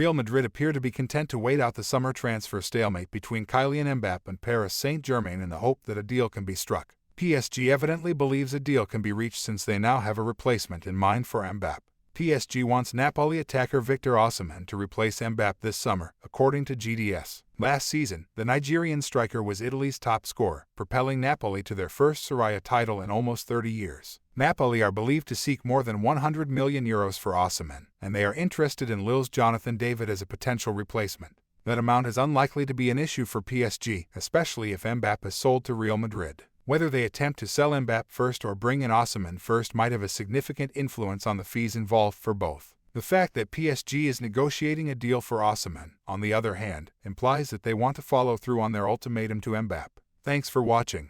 Real Madrid appear to be content to wait out the summer transfer stalemate between Kylian Mbappe and Paris Saint-Germain in the hope that a deal can be struck. PSG evidently believes a deal can be reached since they now have a replacement in mind for Mbappe. PSG wants Napoli attacker Victor Osimhen to replace Mbappe this summer, according to GDS. Last season, the Nigerian striker was Italy's top scorer, propelling Napoli to their first Serie A title in almost 30 years. Napoli are believed to seek more than €100 million for Osimhen, and they are interested in Lille's Jonathan David as a potential replacement. That amount is unlikely to be an issue for PSG, especially if Mbappe is sold to Real Madrid. Whether they attempt to sell Mbappe first or bring in Osimhen first might have a significant influence on the fees involved for both. The fact that PSG is negotiating a deal for Osimhen, on the other hand, implies that they want to follow through on their ultimatum to Mbappe. Thanks for watching.